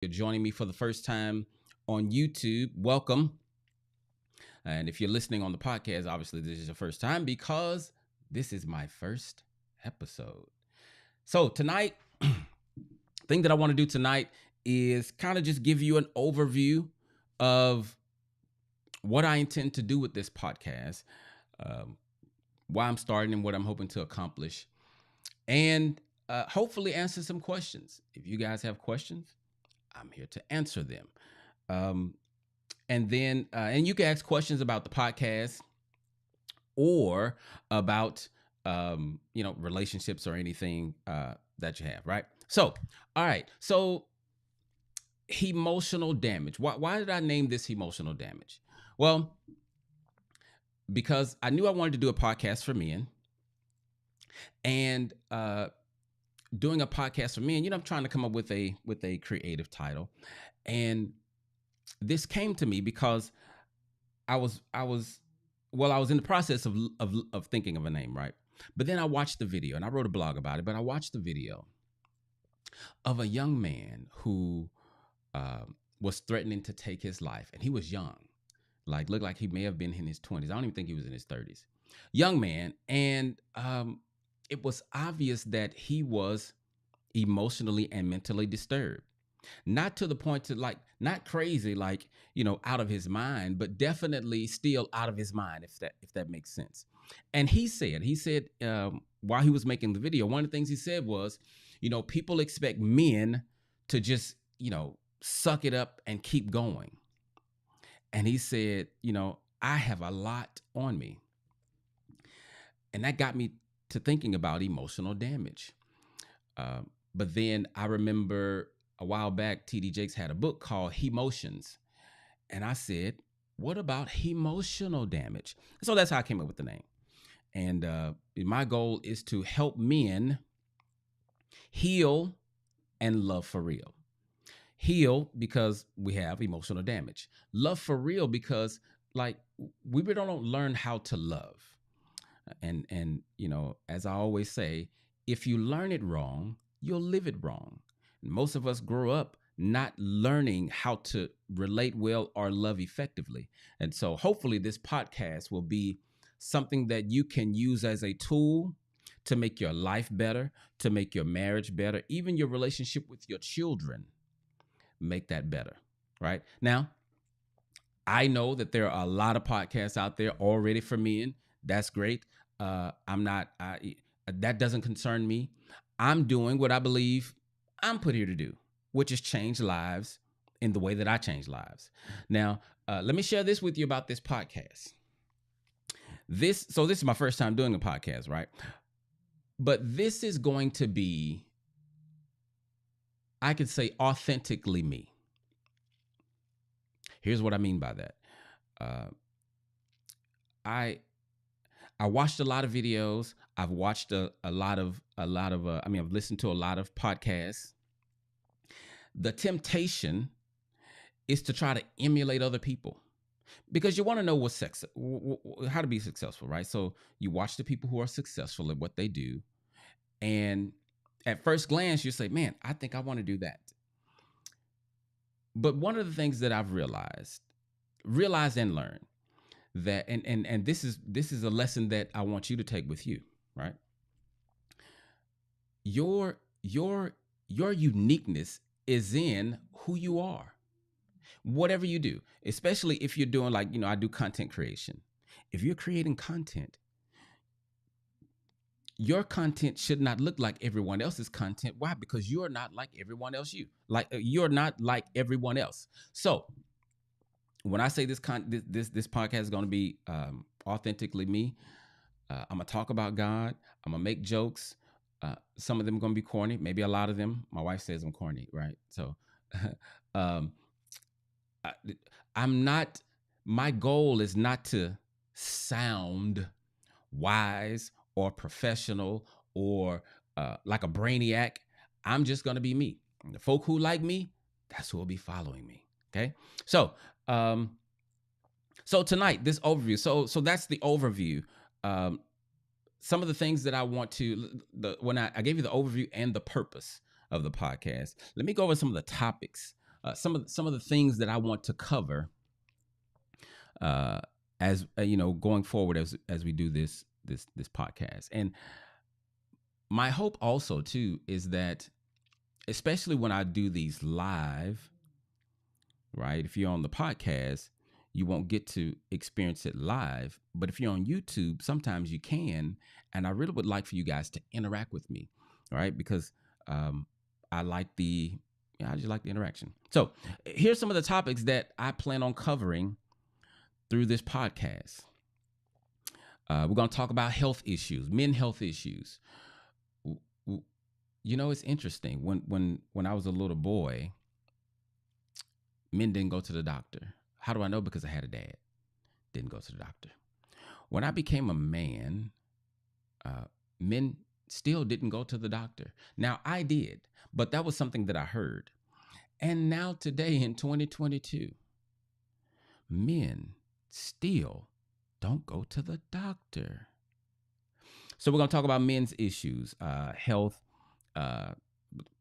You're joining me for the first time on YouTube, welcome. And if you're listening on the podcast, obviously this is your first time because this is my first episode. So tonight, thing that I want to do tonight is kind of just give you an overview of what I intend to do with this podcast, um, why I'm starting and what I'm hoping to accomplish, and hopefully answer some questions. If you guys have questions, I'm here to answer them. Um, and you can ask questions about the podcast or about relationships or anything that you have, right? So, all right. So, emotional damage. Why did I name this emotional damage? Well, because I knew I wanted to do a podcast for men, and doing a podcast for men, I'm trying to come up with a creative title, and this came to me because I was in the process of thinking of a name, right? But then I watched the video, and I wrote a blog about it. But I watched the video of a young man who was threatening to take his life, and he was young, like looked like he may have been in his 20s. I don't even think he was in his 30s. Young man, and it was obvious that he was emotionally and mentally disturbed. Not to the point to, like, not crazy, like, out of his mind, but definitely still out of his mind, if that makes sense. And he said while he was making the video, one of the things he said was, people expect men to just, suck it up and keep going. And he said, I have a lot on me. And that got me to thinking about emotional damage. Uh, but then I remember a while back, TD Jakes had a book called HeMotions. And I said, what about emotional damage? So that's how I came up with the name. And my goal is to help men heal and love for real. Heal because we have emotional damage. Love for real because, like, we really don't learn how to love. And as I always say, if you learn it wrong, you'll live it wrong. Most of us grow up not learning how to relate well or love effectively. And so hopefully this podcast will be something that you can use as a tool to make your life better, to make your marriage better, even your relationship with your children, make that better. Right now, I know that there are a lot of podcasts out there already for men. That's great. That doesn't concern me. I'm doing what I believe I'm put here to do, which is change lives in the way that I change lives. Now, let me share this with you about this podcast. This is my first time doing a podcast, right? But this is going to be, I could say, authentically me. Here's what I mean by that. I watched a lot of videos. I've watched a lot of I've listened to a lot of podcasts. The temptation is to try to emulate other people because you want to know how to be successful, right? So you watch the people who are successful at what they do, and at first glance you say, man, I think I want to do that. But one of the things that I've realized and learned, that and this is a lesson that I want you to take with you, right? Your uniqueness is in who you are. Whatever you do, especially if you're doing, like, I do content creation. If you're creating content, your content should not look like everyone else's content. Why? Because you're not like everyone else. You're not like everyone else. So when I say this podcast is going to be authentically me, I'm gonna talk about God. I'm gonna make jokes. Some of them are gonna be corny. Maybe a lot of them. My wife says I'm corny, right? So, um, I'm not. My goal is not to sound wise or professional or like a brainiac. I'm just gonna be me. And the folk who like me, that's who will be following me. Okay, so tonight, this overview. So that's the overview. Some of the things that I want to, when I gave you the overview and the purpose of the podcast, let me go over some of the topics some of the things that I want to cover uh, as going forward as we do this podcast. And my hope also too is that, especially when I do these live, right? If you're on the podcast, you won't get to experience it live. But if you're on YouTube, sometimes you can. And I really would like for you guys to interact with me, right? Because I like I just like the interaction. So here's some of the topics that I plan on covering through this podcast. We're going to talk about health issues, men health issues. It's interesting. When I was a little boy, men didn't go to the doctor. How do I know? Because I had a dad. Didn't go to the doctor. When I became a man, men still didn't go to the doctor. Now, I did, but that was something that I heard. And now today in 2022, men still don't go to the doctor. So we're going to talk about men's issues, health,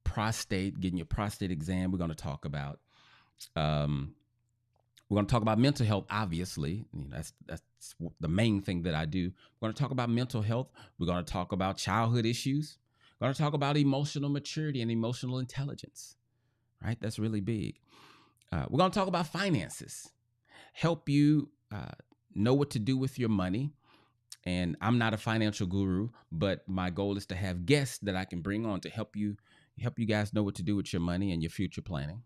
prostate, getting your prostate exam. We're going to talk about mental health. Obviously, that's the main thing that I do. We're going to talk about mental health. We're going to talk about childhood issues. We're going to talk about emotional maturity and emotional intelligence. Right, that's really big. We're going to talk about finances. Help you know what to do with your money. And I'm not a financial guru, but my goal is to have guests that I can bring on to help you guys know what to do with your money and your future planning.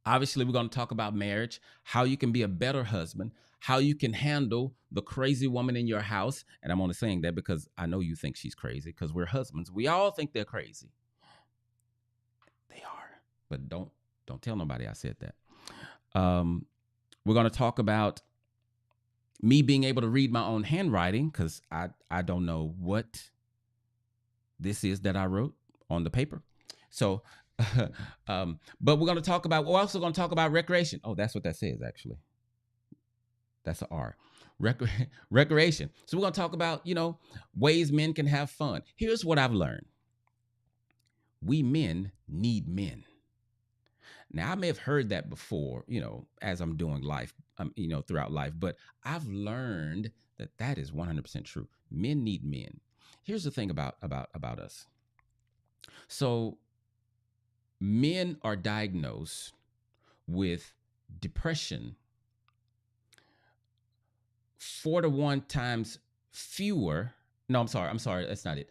Obviously, we're going to talk about marriage, how you can be a better husband, how you can handle the crazy woman in your house. And I'm only saying that because I know you think she's crazy, because we're husbands. We all think they're crazy. They are, but don't tell nobody I said that. We're going to talk about me being able to read my own handwriting, because I don't know what this is that I wrote on the paper. So, but we're also going to talk about recreation. Oh, that's what that says, actually. That's an R. Recreation. So we're going to talk about, ways men can have fun. Here's what I've learned. We men need men. Now, I may have heard that before, as I'm doing life, throughout life, but I've learned that is 100% true. Men need men. Here's the thing about us. So men are diagnosed with depression 4 to 1 times fewer. No, I'm sorry. That's not it.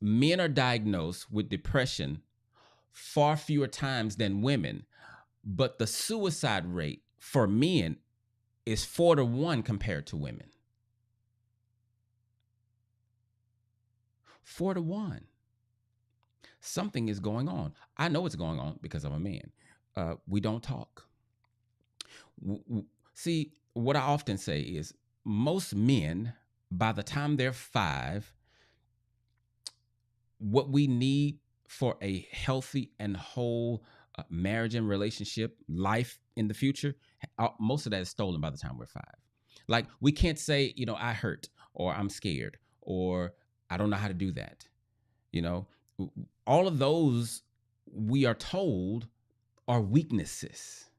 Men are diagnosed with depression far fewer times than women, but the suicide rate for men is 4 to 1 compared to women. 4 to 1. Something is going on. I know it's going on because I'm a man. We don't talk. See, what I often say is most men, by the time they're 5, what we need for a healthy and whole marriage and relationship, life in the future, most of that is stolen by the time we're 5. Like, we can't say, I hurt, or I'm scared, or I don't know how to do that. All of those, we are told, are weaknesses.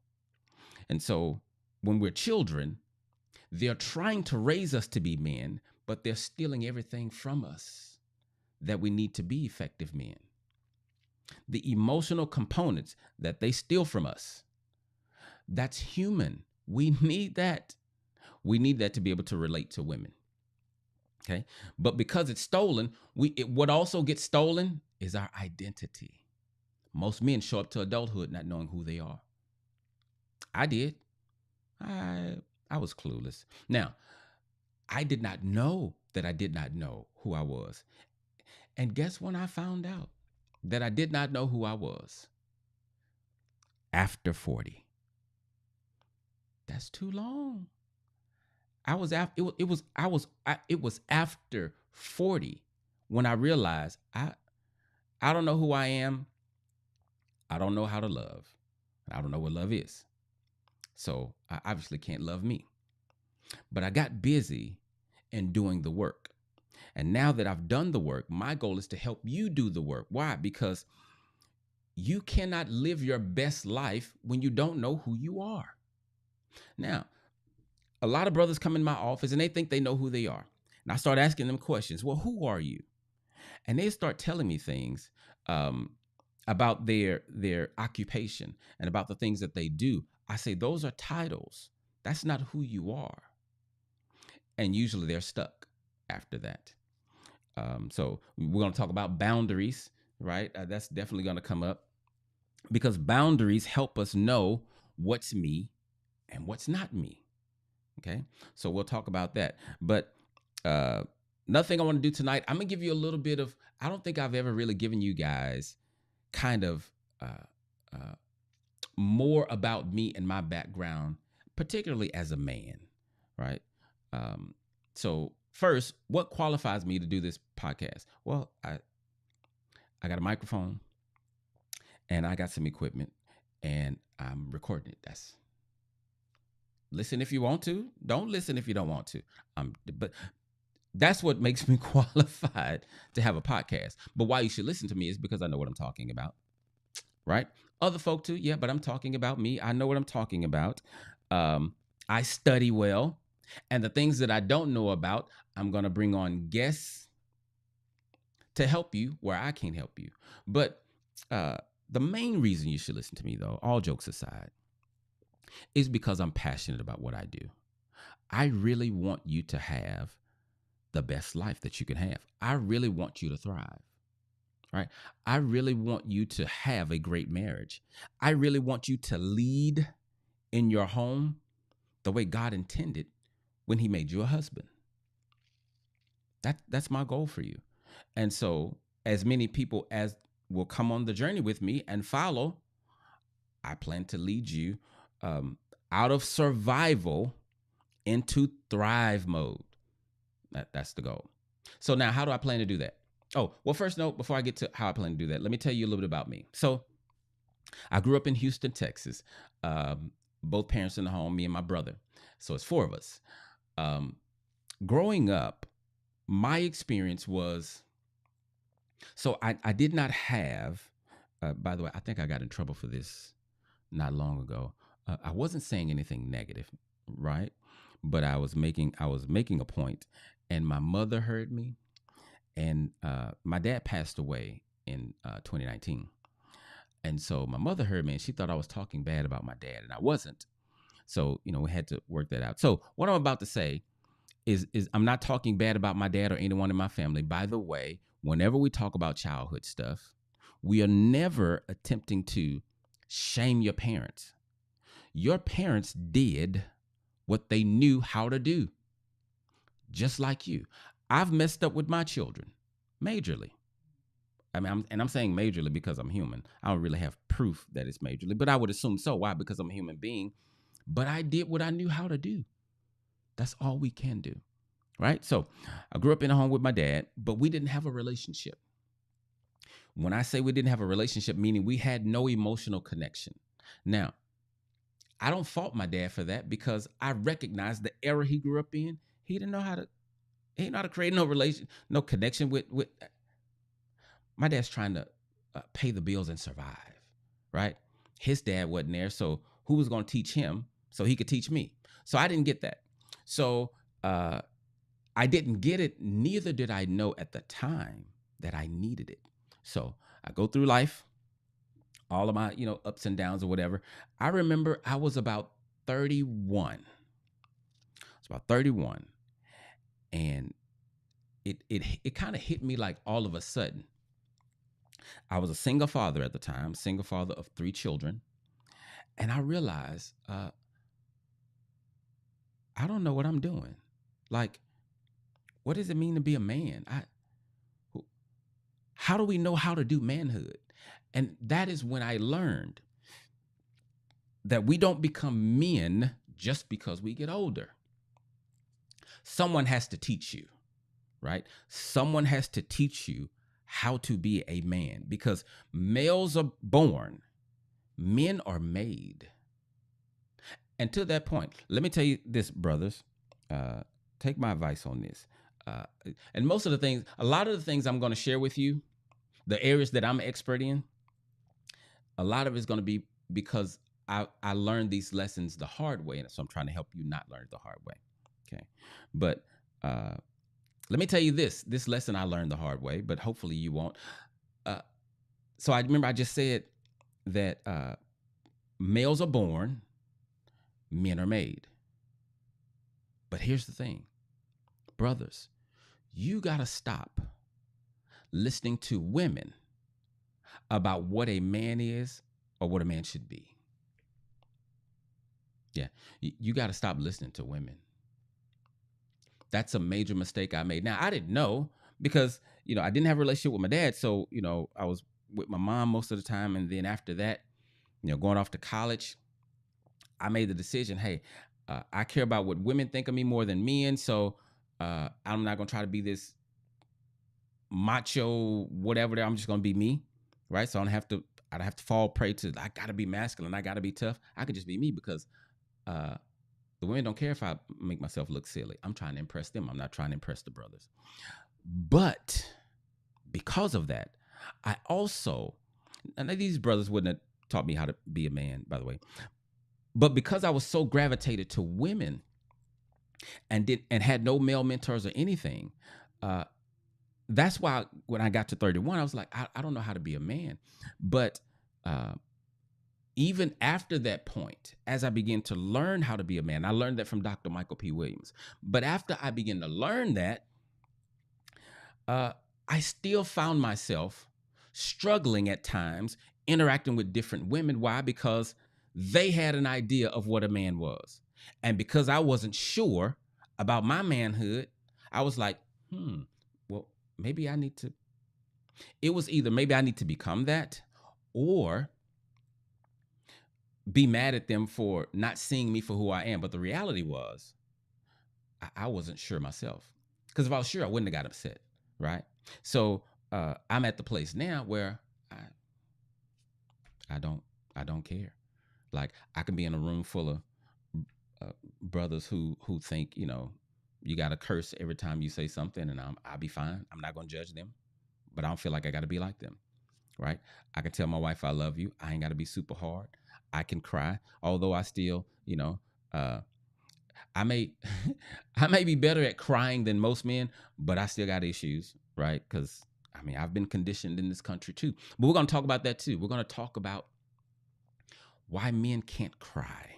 And so when we're children, they're trying to raise us to be men, but they're stealing everything from us that we need to be effective men. The emotional components that they steal from us, that's human. We need that. We need that to be able to relate to women. Okay. But because it's stolen, what also gets stolen is our identity. Most men show up to adulthood not knowing who they are. I did. I was clueless. Now, I did not know that I did not know who I was. And guess when I found out that I did not know who I was? After 40. That's too long. It was after 40 when I realized I don't know who I am. I don't know how to love. I don't know what love is. So I obviously can't love me. But I got busy in doing the work. And now that I've done the work, my goal is to help you do the work. Why? Because You cannot live your best life when you don't know who you are. Now, a lot of brothers come in my office and they think they know who they are. And I start asking them questions. Well, who are you? And they start telling me things um, about their occupation and about the things that they do. I say, those are titles. That's not who you are. And usually they're stuck after that. So we're going to talk about boundaries, right? That's definitely going to come up because boundaries help us know what's me and what's not me. Okay. So we'll talk about that. But another thing I want to do tonight, I'm going to give you a little bit of, I don't think I've ever really given you guys kind of uh, more about me and my background, particularly as a man, right? So first, what qualifies me to do this podcast? Well, I got a microphone and I got some equipment and I'm recording it. That's listen if you want to. Don't listen if you don't want to. But that's what makes me qualified to have a podcast. But why you should listen to me is because I know what I'm talking about, right? Other folk too, yeah, but I'm talking about me. I know what I'm talking about. I study well. And the things that I don't know about, I'm going to bring on guests to help you where I can't help you. But the main reason you should listen to me, though, all jokes aside, is because I'm passionate about what I do. I really want you to have the best life that you can have. I really want you to thrive, right? I really want you to have a great marriage. I really want you to lead in your home the way God intended when he made you a husband. That's my goal for you. And so as many people as will come on the journey with me and follow, I plan to lead you out of survival into thrive mode. That's the goal. So now, how do I plan to do that? Oh, well, first note, before I get to how I plan to do that, let me tell you a little bit about me. So I grew up in Houston, Texas. Both parents in the home, me and my brother. So it's four of us. Growing up, my experience was, so I did not have, by the way, I think I got in trouble for this not long ago. I wasn't saying anything negative, right? But I was making a point, and my mother heard me, and my dad passed away in 2019, and so my mother heard me, and she thought I was talking bad about my dad, and I wasn't. So we had to work that out. So what I'm about to say is I'm not talking bad about my dad or anyone in my family. By the way, whenever we talk about childhood stuff, we are never attempting to shame your parents. Your parents did what they knew how to do, just like you. I've messed up with my children majorly. I mean, I'm saying majorly because I'm human. I don't really have proof that it's majorly, but I would assume so. Why? Because I'm a human being. But I did what I knew how to do. That's all we can do, right? So I grew up in a home with my dad, but we didn't have a relationship. When I say we didn't have a relationship, meaning we had no emotional connection. Now, I don't fault my dad for that because I recognize the era he grew up in. He didn't know how to. He didn't know how to create no connection with. My dad's trying to pay the bills and survive, right? His dad wasn't there, so who was going to teach him so he could teach me? So I didn't get that. So I didn't get it. Neither did I know at the time that I needed it. So I go through life, all of my ups and downs or whatever. I remember I was about 31. It's about 31, and it kind of hit me like all of a sudden. I was a single father at the time, single father of 3 children, and I realized I don't know what I'm doing. Like, what does it mean to be a man? How do we know how to do manhood? And that is when I learned that we don't become men just because we get older. Someone has to teach you, right? Someone has to teach you how to be a man because males are born, men are made. And to that point, let me tell you this, brothers, take my advice on this. And most of the things, a lot of the things I'm going to share with you, the areas that I'm an expert in, A lot of it's going to be because I learned these lessons the hard way, and so I'm trying to help you not learn it the hard way. Okay, but let me tell you this lesson I learned the hard way, but hopefully you won't. Uh, so I remember I just said that males are born, men are made. But here's the thing, brothers, you got to stop listening to women about what a man is or what a man should be. Yeah, you got to stop listening to women. That's a major mistake I made. Now, I didn't know because, I didn't have a relationship with my dad. So, I was with my mom most of the time. And then after that, going off to college, I made the decision, hey, I care about what women think of me more than men. So I'm not going to try to be this macho, whatever. I'm just going to be me. Right. So I don't have to fall prey to, I got to be masculine. I got to be tough. I could just be me because the women don't care if I make myself look silly. I'm trying to impress them. I'm not trying to impress the brothers. But because of that, I also, and these brothers wouldn't have taught me how to be a man, by the way. But because I was so gravitated to women and had no male mentors or anything, that's why when I got to 31, I was like, I don't know how to be a man. But even after that point, as I began to learn how to be a man, I learned that from Dr. Michael P. Williams. But after I began to learn that, I still found myself struggling at times interacting with different women. Why? Because they had an idea of what a man was. And because I wasn't sure about my manhood, I was like, well, maybe I need to. It was either maybe I need to become that or be mad at them for not seeing me for who I am. But the reality was, I wasn't sure myself. Because if I was sure, I wouldn't have got upset, right? So I'm at the place now where I don't care. Like I can be in a room full of brothers who think you got to curse every time you say something, and I'll be fine. I'm not gonna judge them, but I don't feel like I got to be like them, right? I can tell my wife I love you. I ain't got to be super hard. I can cry, although I still, I may I may be better at crying than most men, but I still got issues, right? Because I've been conditioned in this country too. But we're gonna talk about that too. We're gonna talk about why men can't cry.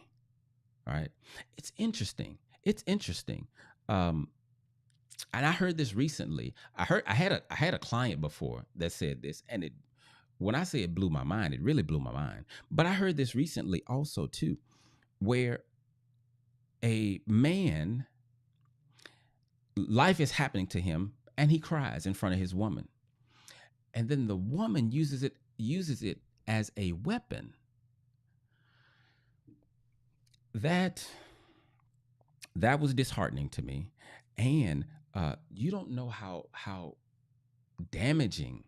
Right? It's interesting. It's interesting. And I heard this recently. I had a client before that said this, and when I say it blew my mind, it really blew my mind. But I heard this recently also too, where a man, life is happening to him, and he cries in front of his woman, and then the woman uses it as a weapon. That was disheartening to me, and you don't know how damaging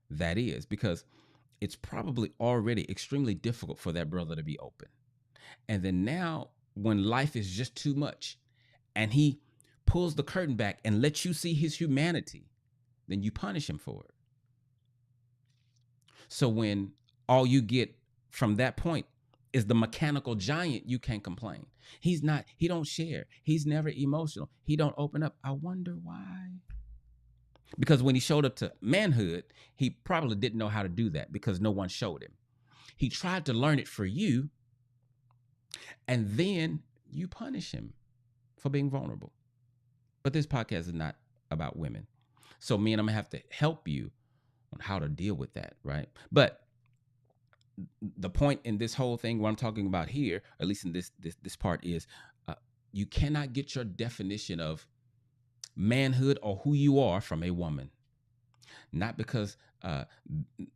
that is, because it's probably already extremely difficult for that brother to be open, and then now when life is just too much, and he pulls the curtain back and lets you see his humanity, then you punish him for it. So when all you get from that point is the mechanical giant, you can't complain. He don't share. He's never emotional. He don't open up. I wonder why. Because when he showed up to manhood, he probably didn't know how to do that because no one showed him. He tried to learn it for you, and then you punish him for being vulnerable. But this podcast is not about women. So me and I'm gonna have to help you on how to deal with that, right? But the point in this whole thing, what I'm talking about here, at least in this part, is you cannot get your definition of manhood or who you are from a woman. Not because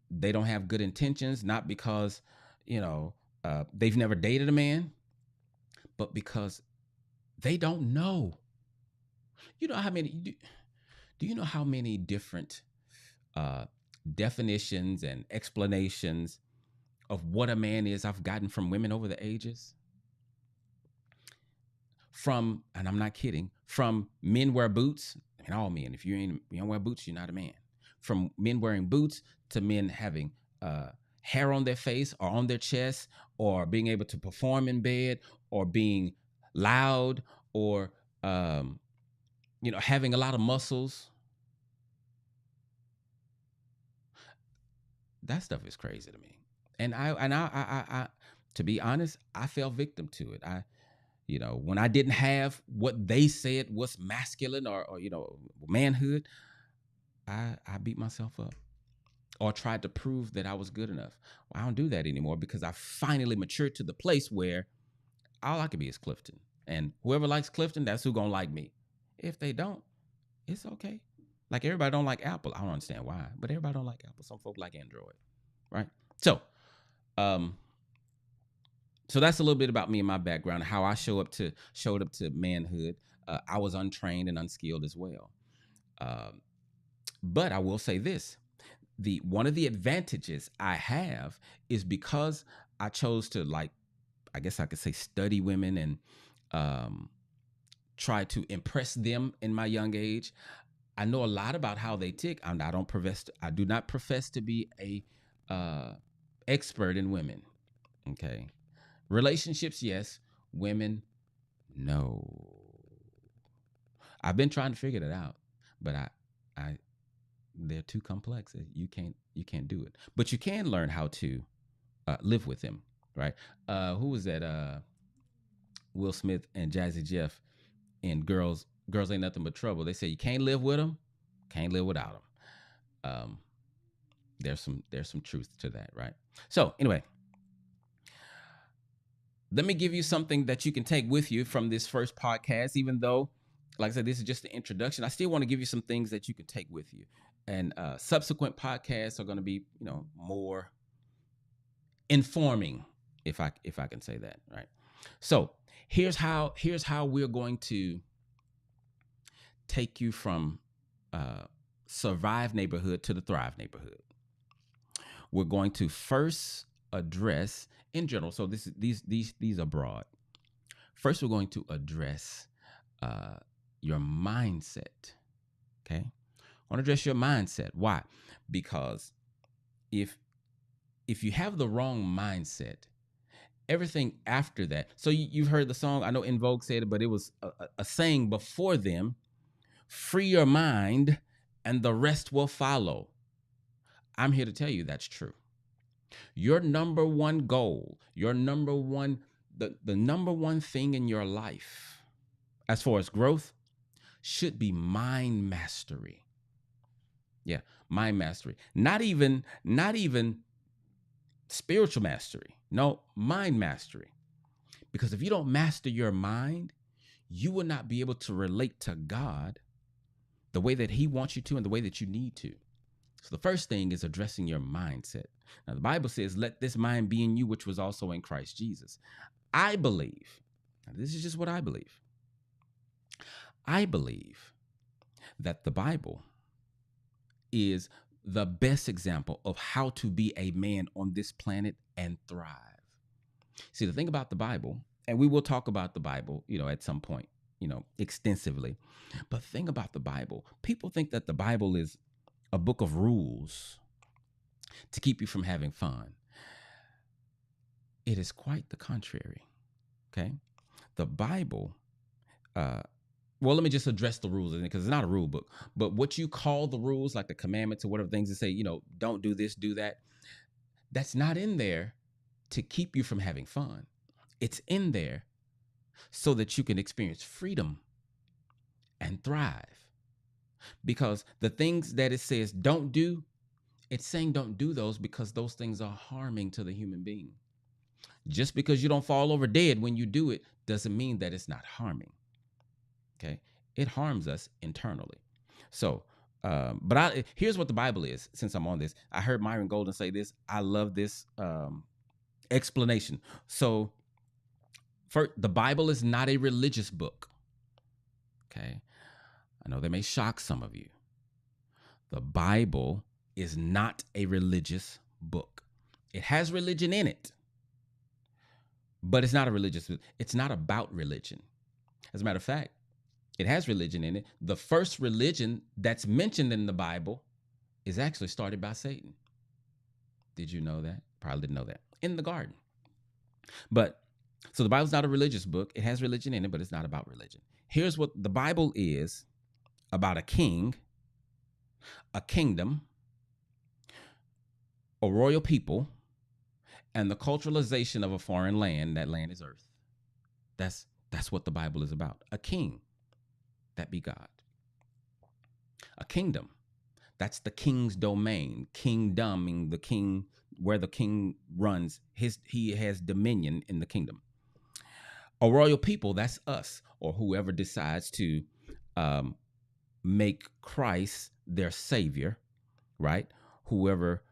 they don't have good intentions, not because they've never dated a man, but because they don't know. You know how many? Do you know how many different definitions and explanations of what a man is I've gotten from women over the ages? From, and I'm not kidding, from men wear boots. All men. If you don't wear boots, you're not a man. From men wearing boots to men having hair on their face or on their chest, or being able to perform in bed, or being loud, or having a lot of muscles. That stuff is crazy to me. And I to be honest, I fell victim to it. When I didn't have what they said was masculine, or manhood, I beat myself up or tried to prove that I was good enough. Well, I don't do that anymore because I finally matured to the place where all I can be is Clifton. And whoever likes Clifton, that's who gonna like me. If they don't, it's okay. Like, everybody don't like Apple. I don't understand why, but everybody don't like Apple. Some folk like Android, right? So, so that's a little bit about me and my background, how I showed up to manhood. I was untrained and unskilled as well. But I will say this: one of the advantages I have is because I chose to, like, I guess I could say, study women and try to impress them in my young age. I know a lot about how they tick. I do not profess to be a expert in women. Okay, relationships, yes. Women, no. I've been trying to figure that out, but they're too complex. You can't do it. But you can learn how to live with them, right? Who was that? Will Smith and Jazzy Jeff in Girls Ain't Nothing But Trouble. They say you can't live with them, can't live without them. There's some truth to that, right? So anyway, let me give you something that you can take with you from this first podcast. Even though, like I said, this is just the introduction, I still want to give you some things that you can take with you. And subsequent podcasts are going to be, more informing, if I can say that, right? So here's how we're going to take you from survive neighborhood to the thrive neighborhood. We're going to first address in general. So these are broad. First, we're going to address your mindset. Okay, I want to address your mindset. Why? Because if you have the wrong mindset, everything after that. So you've heard the song. I know In Vogue said it, but it was a saying before them: "Free your mind, and the rest will follow." I'm here to tell you that's true. Your number one goal, your number one, the number one thing in your life, as far as growth, should be mind mastery. Yeah, mind mastery. Not even spiritual mastery. No, mind mastery. Because if you don't master your mind, you will not be able to relate to God the way that He wants you to and the way that you need to. So the first thing is addressing your mindset. Now, the Bible says, "Let this mind be in you, which was also in Christ Jesus." I believe, now this is just what I believe. I believe that the Bible is the best example of how to be a man on this planet and thrive. See, the thing about the Bible, and we will talk about the Bible, at some point, extensively. But the thing about the Bible, people think that the Bible is a book of rules to keep you from having fun. It is quite the contrary. Okay, the Bible. Well, let me just address the rules in it, because it's not a rule book. But what you call the rules, like the commandments or whatever things that say, don't do this, do that, that's not in there to keep you from having fun. It's in there so that you can experience freedom and thrive. Because the things that it says don't do, it's saying don't do those because those things are harming to the human being. Just because you don't fall over dead when you do it doesn't mean that it's not harming. Okay, it harms us internally. So, but here's what the Bible is. Since I'm on this, I heard Myron Golden say this. I love this explanation. So, first, the Bible is not a religious book. Okay, I know that may shock some of you. The Bible is not a religious book. It has religion in it, but it's not a religious book. It's not about religion. As a matter of fact, it has religion in it. The first religion that's mentioned in the Bible is actually started by Satan. Did you know that? Probably didn't know that. In the garden. But so the Bible's not a religious book. It has religion in it, but it's not about religion. Here's what the Bible is about: a king, a kingdom, a royal people, and the culturalization of a foreign land. That land is earth. That's what the Bible is about. A king, that be God. A kingdom, that's the king's domain. Kingdom, meaning the king, where the king runs. He has dominion in the kingdom. A royal people, that's us, or whoever decides to um, make Christ their savior, right? Whoever,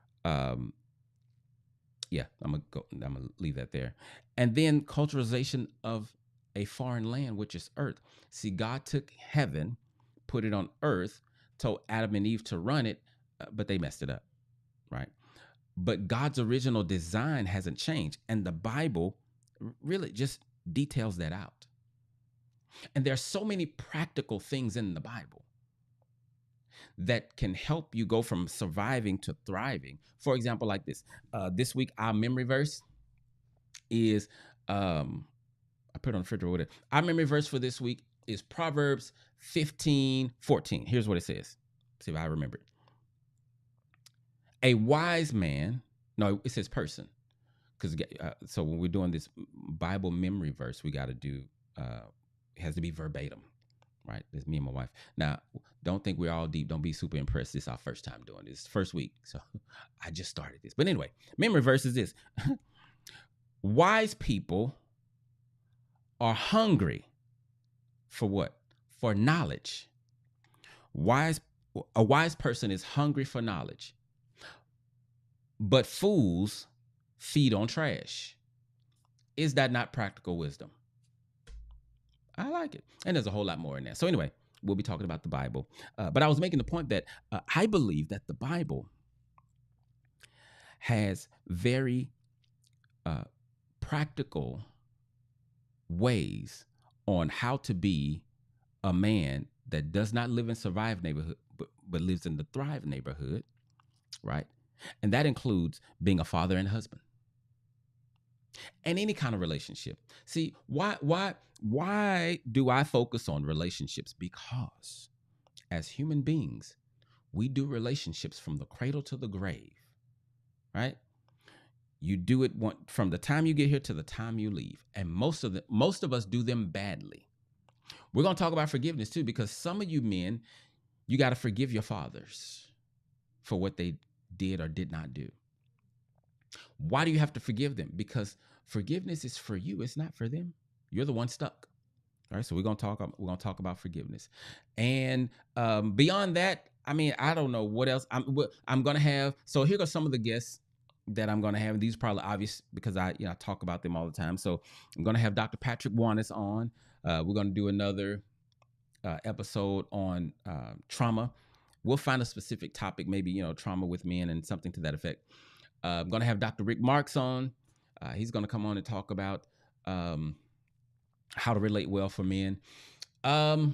yeah, I'm gonna leave that there. And then culturalization of a foreign land, which is earth. See, God took heaven, put it on earth, told Adam and Eve to run it, but they messed it up, right? But God's original design hasn't changed, and the Bible really just details that out. And there's so many practical things in the Bible that can help you go from surviving to thriving. For example, like this. This week, our memory verse is, I put it on the refrigerator with it. Our memory verse for this week is Proverbs 15:14. Here's what it says. See if I remember it. A wise man, no, it says person. Because so when we're doing this Bible memory verse, we got to do, it has to be verbatim, right? It's me and my wife. Now, don't think we're all deep. Don't be super impressed. This is our first time doing this, first week. So I just started this. But anyway, memory verse is this. Wise people are hungry for what? For knowledge. A wise person is hungry for knowledge. But fools feed on trash. Is that not practical wisdom? I like it. And there's a whole lot more in there. So anyway, we'll be talking about the Bible. But I was making the point that I believe that the Bible has very practical ways on how to be a man that does not live in survive neighborhood, but lives in the thrive neighborhood, right? And that includes being a father and husband. And any kind of relationship. See, why do I focus on relationships? Because as human beings, we do relationships from the cradle to the grave, right? You do it from the time you get here to the time you leave. And most of us do them badly. We're going to talk about forgiveness too, because some of you men, you got to forgive your fathers for what they did or did not do. Why do you have to forgive them? Because forgiveness is for you. It's not for them. You're the one stuck. All right. So we're gonna talk about forgiveness, and beyond that, I mean, I don't know what else I'm gonna have. So here are some of the guests that I'm gonna have. These are probably obvious because I talk about them all the time. So I'm gonna have Dr. Patrick Warnes on. We're gonna do another episode on trauma. We'll find a specific topic, maybe trauma with men and something to that effect. I'm going to have Dr. Rick Marks on. He's going to come on and talk about how to relate well for men. I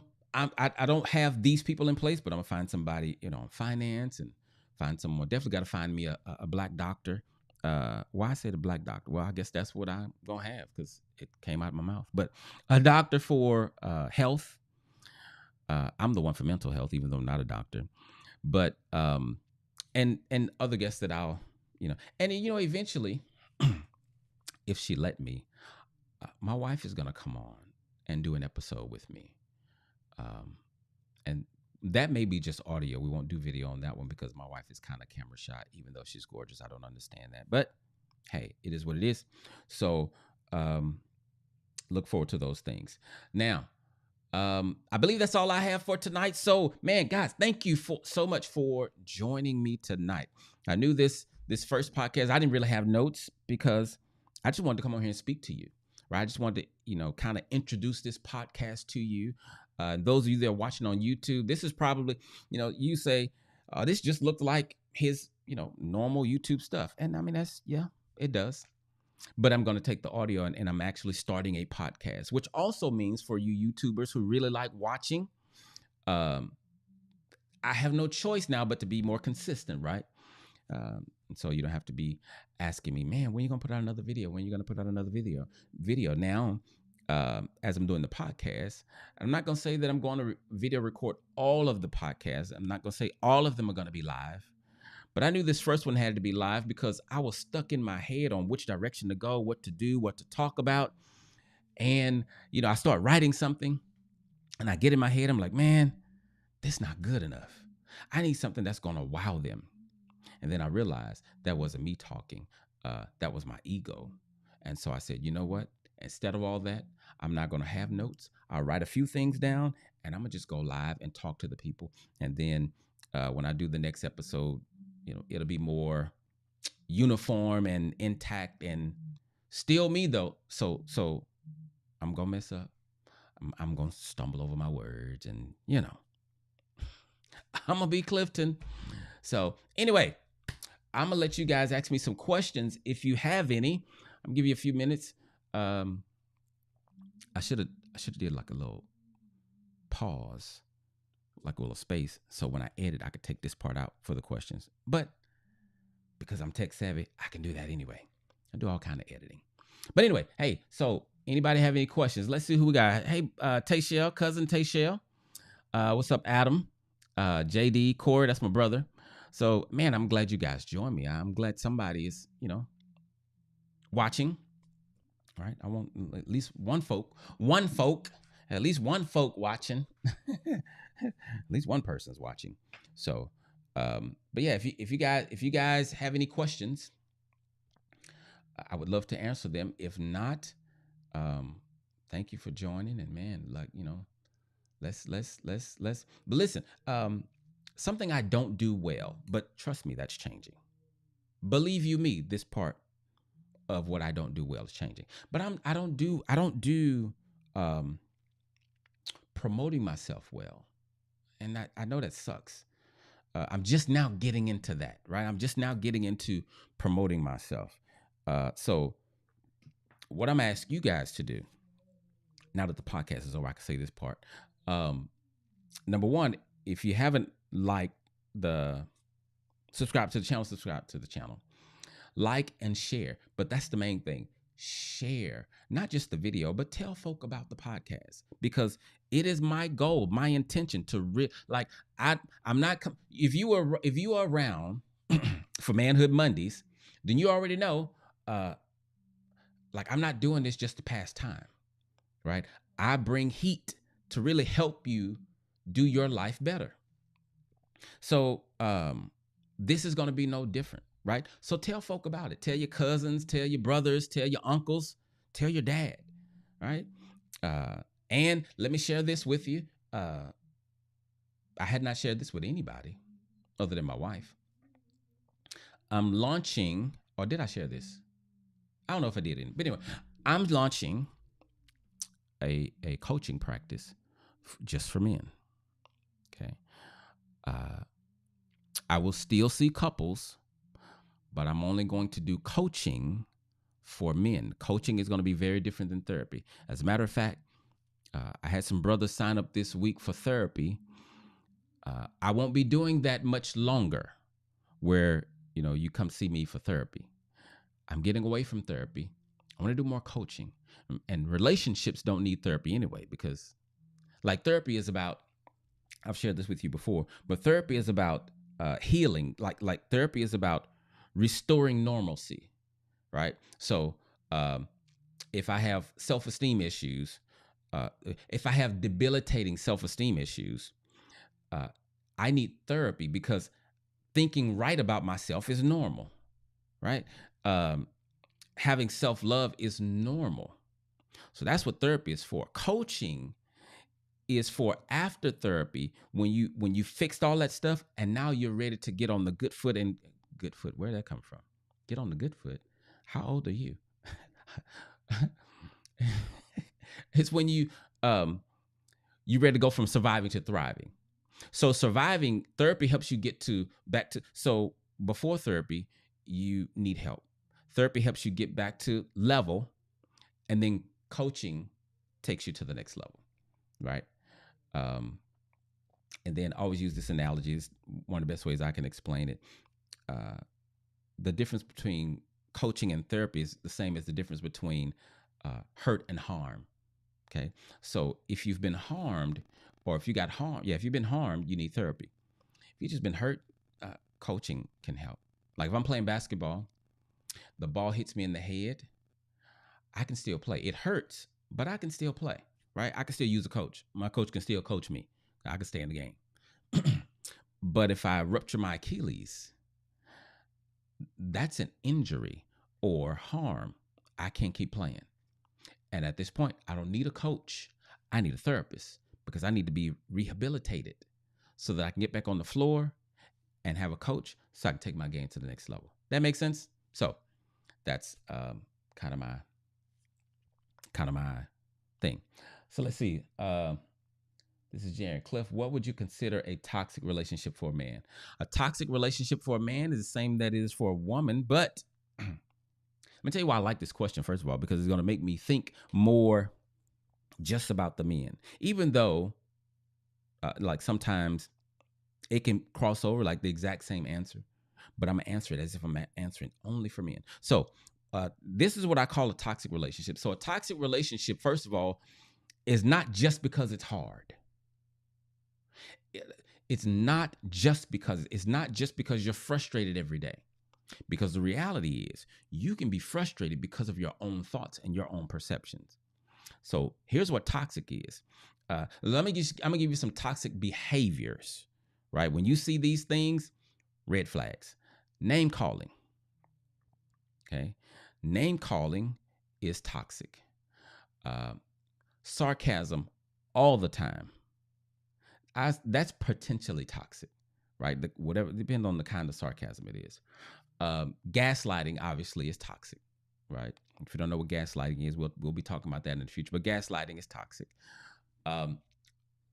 don't have these people in place, but I'm going to find somebody, in finance, and find someone. Definitely got to find me a black doctor. Why I say the black doctor? Well, I guess that's what I'm going to have because it came out of my mouth. But a doctor for health. I'm the one for mental health, even though I'm not a doctor. But and other guests that I'll and eventually, if she let me, my wife is gonna come on and do an episode with me, and that may be just audio. We won't do video on that one because my wife is kind of camera shy, even though she's gorgeous. I don't understand that, but hey, it is what it is. So look forward to those things. Now, I believe that's all I have for tonight. So, man, guys, thank you so much for joining me tonight. I knew this first podcast, I didn't really have notes because I just wanted to come on here and speak to you, right? I just wanted to, kind of introduce this podcast to you. Those of you that are watching on YouTube, this is probably, you say, this just looked like his, normal YouTube stuff. And I mean, it does. But I'm going to take the audio and I'm actually starting a podcast, which also means for you YouTubers who really like watching, I have no choice now but to be more consistent, right? And so you don't have to be asking me, man, when are you gonna put out another video? When are you gonna put out another video? Now, as I'm doing the podcast, I'm not gonna say that I'm going to video record all of the podcasts. I'm not gonna say all of them are gonna be live. But I knew this first one had to be live because I was stuck in my head on which direction to go, what to do, what to talk about. And, I start writing something and I get in my head, I'm like, man, this is not good enough. I need something that's going to wow them. And then I realized that wasn't me talking. That was my ego. And so I said, you know what? Instead of all that, I'm not going to have notes. I'll write a few things down and I'm going to just go live and talk to the people. And then when I do the next episode, it'll be more uniform and intact and still me though. So I'm going to mess up. I'm going to stumble over my words and, I'm going to be Clifton. So anyway, I'm going to let you guys ask me some questions if you have any. I'm going to give you a few minutes. I should have did like a little pause, like a little space. So when I edit, I could take this part out for the questions. But because I'm tech savvy, I can do that anyway. I do all kind of editing. But anyway, hey, so anybody have any questions? Let's see who we got. Hey, Tayshell, cousin Tayshell. What's up, Adam? JD, Corey, that's my brother. So, man, I'm glad you guys joined me. I'm glad somebody is, watching. All right. I want at least one folk watching. At least one person's watching. So, but yeah, if you guys have any questions, I would love to answer them. If not, thank you for joining. And man, let's. But listen, something I don't do well, but trust me, that's changing. Believe you me, this part of what I don't do well is changing. But I don't do promoting myself well, and I know that sucks. I'm just now getting into that, right? I'm just now getting into promoting myself. So what I'm asking you guys to do, now that the podcast is over, I can say this part. Number one, if you haven't subscribe to the channel, like and share. But that's the main thing. Share, not just the video, but tell folk about the podcast, because it is my goal, my intention to I'm not, if you are around for Manhood Mondays, then you already know, I'm not doing this just to pass time, right? I bring heat to really help you do your life better. So this is going to be no different, right? So tell folk about it. Tell your cousins, tell your brothers, tell your uncles, tell your dad, right? And let me share this with you. I had not shared this with anybody other than my wife. I'm launching, or did I share this? I don't know if I did. But anyway, I'm launching a coaching practice just for men. Okay. I will still see couples, but I'm only going to do coaching for men. Coaching is going to be very different than therapy. As a matter of fact, I had some brothers sign up this week for therapy. I won't be doing that much longer where, you come see me for therapy. I'm getting away from therapy. I want to do more coaching. And relationships don't need therapy anyway, because therapy is about, I've shared this with you before, but therapy is about healing. Like therapy is about restoring normalcy, right? So if I have self-esteem issues, if I have debilitating self-esteem issues, I need therapy, because thinking right about myself is normal, right? Having self-love is normal. So that's what therapy is for. Coaching is for after therapy, when you fixed all that stuff and now you're ready to get on the good foot. And good foot, where did that come from? Get on the good foot. How old are you? It's when you ready to go from surviving to thriving. So surviving, therapy helps you get back to. So before therapy, you need help. Therapy helps you get back to level, and then coaching takes you to the next level, right? And then always use this analogy. It's one of the best ways I can explain it. the difference between coaching and therapy is the same as the difference between hurt and harm. Okay. So if you've been harmed, or if you got harmed, if you've been harmed, you need therapy. If you've just been hurt, coaching can help. Like if I'm playing basketball, the ball hits me in the head, I can still play. It hurts, but I can still play, right? I can still use a coach. My coach can still coach me. I can stay in the game. But if I rupture my Achilles, that's an injury or harm. I can't keep playing. And at this point, I don't need a coach. I need a therapist because I need to be rehabilitated so that I can get back on the floor and have a coach so I can take my game to the next level. That makes sense? So that's kind of my thing. So let's see. This is Jaron. Cliff, what would you consider a toxic relationship for a man? A toxic relationship for a man is the same that it is for a woman, but let me tell you why I like this question, first of all, because it's going to make me think more just about the men. Even though, like sometimes it can cross over like the exact same answer, but I'm going to answer it as if I'm answering only for men. So this is what I call a toxic relationship. So a toxic relationship, first of all, is not just because it's hard. It's not just because you're frustrated every day. Because the reality is you can be frustrated because of your own thoughts and your own perceptions. So here's what toxic is. I'm gonna give you some toxic behaviors, right? When you see these things, red flags. Name calling. Okay. Name calling is toxic. Sarcasm all the time. That's potentially toxic, right? Whatever, depending on the kind of sarcasm it is. Gaslighting obviously is toxic, right? If you don't know what gaslighting is, we'll be talking about that in the future. But gaslighting is toxic.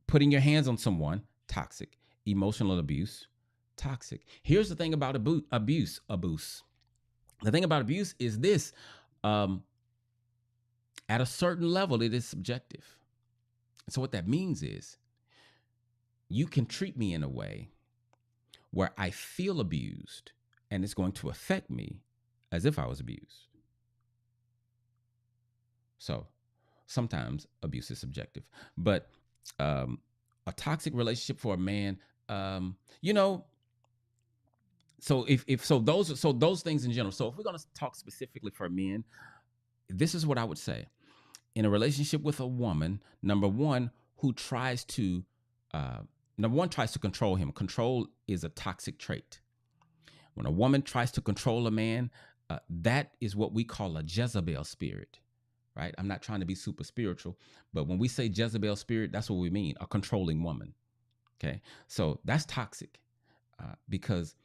Putting your hands on someone, toxic. Emotional abuse, toxic. Here's the thing about abuse. The thing about abuse is this: at a certain level, it is subjective. So what that means is, you can treat me in a way where I feel abused and it's going to affect me as if I was abused. So sometimes abuse is subjective, but a toxic relationship for a man, so those things in general. So if we're going to talk specifically for men, this is what I would say. In a relationship with a woman, number one tries to control him. Control is a toxic trait. When a woman tries to control a man, that is what we call a Jezebel spirit, right? I'm not trying to be super spiritual, but when we say Jezebel spirit, that's what we mean, a controlling woman. Okay, so that's toxic because,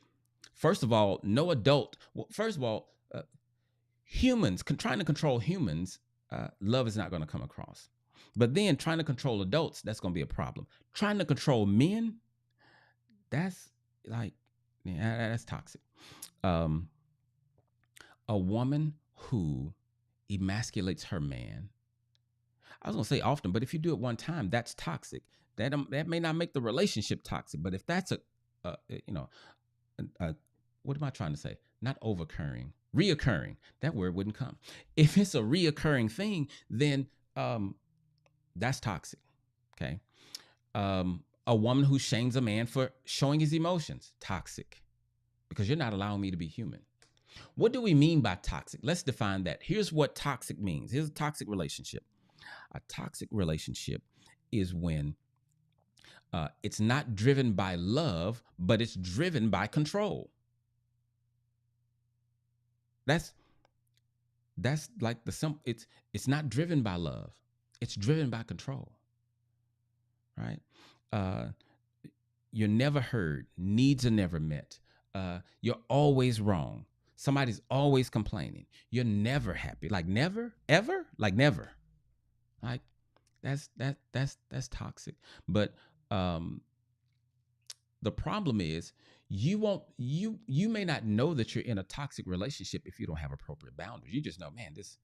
first of all, humans trying to control humans, love is not going to come across. But then trying to control adults, that's going to be a problem. Trying to control men, that's toxic. A woman who emasculates her man, I was going to say often, but if you do it one time, that's toxic. That may not make the relationship toxic, but if that's what am I trying to say? Not reoccurring. That word wouldn't come. If it's a reoccurring thing, then that's toxic. Okay. A woman who shames a man for showing his emotions, toxic, because you're not allowing me to be human. What do we mean by toxic? Let's define that. Here's what toxic means. Here's a toxic relationship. A toxic relationship is when it's not driven by love, but it's driven by control. That's like it's not driven by love. It's driven by control. Right? You're never heard. Needs are never met. You're always wrong. Somebody's always complaining. You're never happy. Like never, ever, like never. Like that's toxic. But the problem is you may not know that you're in a toxic relationship if you don't have appropriate boundaries. You just know, man, this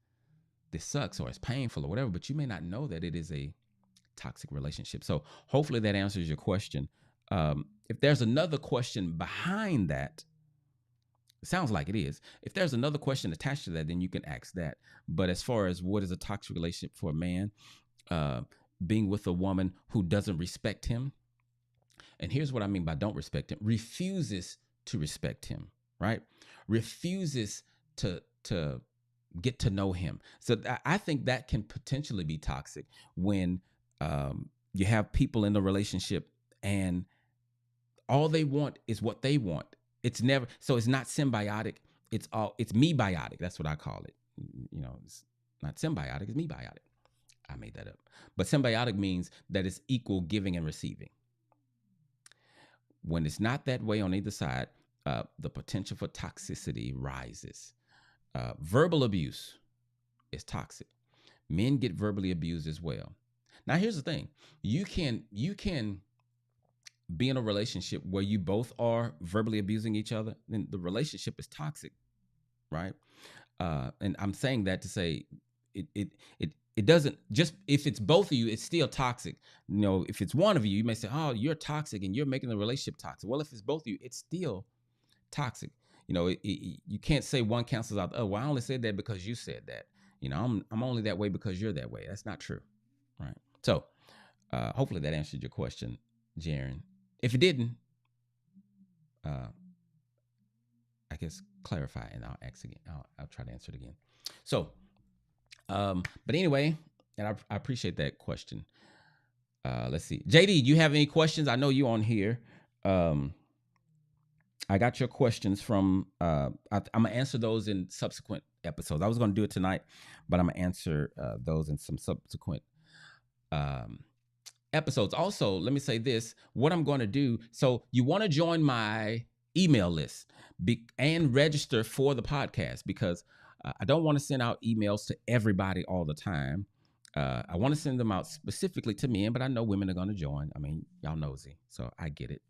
sucks or it's painful or whatever, but you may not know that it is a toxic relationship. So hopefully that answers your question. If there's another question behind that, It sounds like it is. If there's another question attached to that, then you can ask that. But as far as what is a toxic relationship for a man, uh, being with a woman who doesn't respect him, and here's what I mean by don't respect him, refuses to respect him, right? Refuses to get to know him. So I think that can potentially be toxic when you have people in the relationship and all they want is what they want. It's never, so it's not symbiotic. It's me biotic. That's what I call it. It's not symbiotic, it's me biotic. I made that up. But symbiotic means that it's equal giving and receiving. When it's not that way on either side, the potential for toxicity rises. Verbal abuse is toxic. Men get verbally abused as well. Now, here's the thing: you can be in a relationship where you both are verbally abusing each other, then the relationship is toxic, right? And I'm saying that to say it doesn't, just if it's both of you, it's still toxic. If it's one of you, you may say, "Oh, you're toxic and you're making the relationship toxic." Well, if it's both of you, it's still toxic. You can't say one cancels out. Oh, well, I only said that because you said that. I'm only that way because you're that way. That's not true, right? So, hopefully that answered your question, Jaren. If it didn't, I guess clarify, and I'll ask again. I'll try to answer it again. So, but anyway, and I appreciate that question. Let's see, JD, do you have any questions? I know you on here. I got your questions from. I'm gonna answer those in subsequent episodes. I was gonna do it tonight, but I'm gonna answer those in some subsequent episodes. Also, let me say this: what I'm going to do. So, you want to join my email list and register for the podcast, because I don't want to send out emails to everybody all the time. I want to send them out specifically to men, but I know women are going to join. I mean, y'all nosy, so I get it.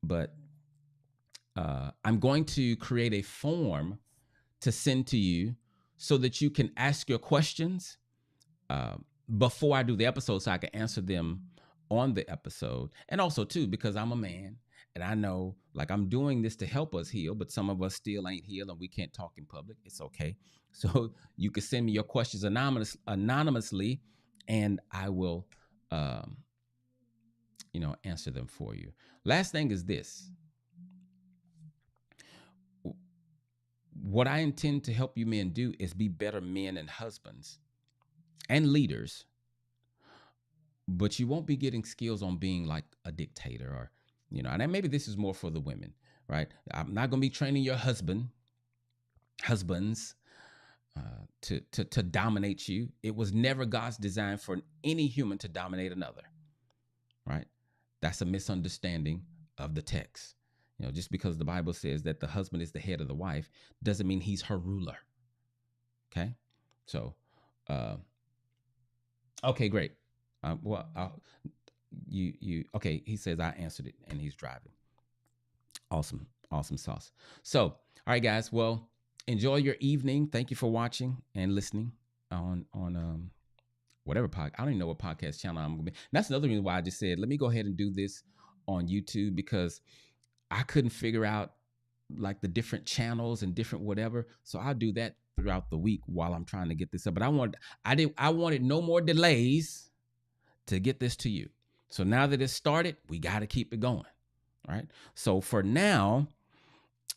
But I'm going to create a form to send to you so that you can ask your questions before I do the episode, so I can answer them on the episode. And also, too, because I'm a man and I know, like, I'm doing this to help us heal, but some of us still ain't healed and we can't talk in public. It's okay. So you can send me your questions anonymously, and I will, answer them for you. Last thing is this. What I intend to help you men do is be better men and husbands and leaders, but you won't be getting skills on being like a dictator or, and maybe this is more for the women, right? I'm not going to be training your husbands to dominate you. It was never God's design for any human to dominate another, right? That's a misunderstanding of the text. Just because the Bible says that the husband is the head of the wife doesn't mean he's her ruler. Okay. So, okay, great. Okay. He says I answered it and he's driving. Awesome sauce. So, all right, guys. Well, enjoy your evening. Thank you for watching and listening on whatever podcast. I don't even know what podcast channel I'm going to be. And that's another reason why I just said, let me go ahead and do this on YouTube, because I couldn't figure out like the different channels and different whatever. So I'll do that throughout the week while I'm trying to get this up. But I wanted no more delays to get this to you. So now that it's started, we got to keep it going. Right. So for now,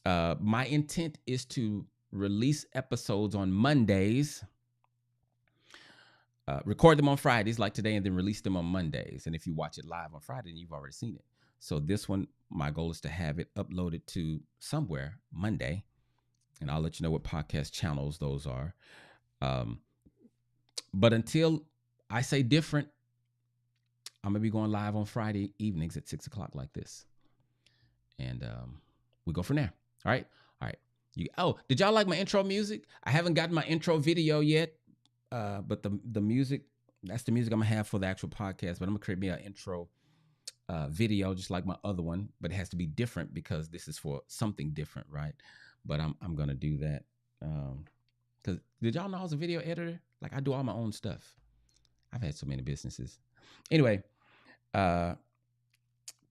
my intent is to release episodes on Mondays, record them on Fridays like today, and then release them on Mondays. And if you watch it live on Friday, then you've already seen it. So this one, my goal is to have it uploaded to somewhere Monday, and I'll let you know what podcast channels those are. But until I say different, I'm going to be going live on Friday evenings at 6:00 like this. And we go from there. All right. Did y'all like my intro music? I haven't gotten my intro video yet, but the music, that's the music I'm going to have for the actual podcast. But I'm going to create me an intro video just like my other one, but it has to be different because this is for something different, right? But I'm gonna do that. Because did y'all know I was a video editor? Like, I do all my own stuff. I've had so many businesses. Anyway,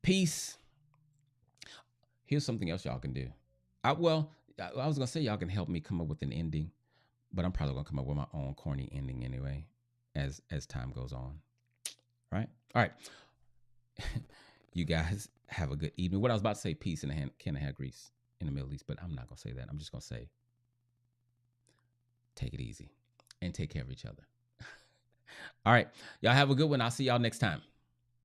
peace. Here's something else y'all can do. I was gonna say y'all can help me come up with an ending, but I'm probably gonna come up with my own corny ending anyway, as time goes on. Right? All right. You guys have a good evening. What I was about to say, peace in a can of hand grease in the Middle East, but I'm not gonna say that. I'm just gonna say, take it easy and take care of each other. All right, y'all have a good one. I'll see y'all next time.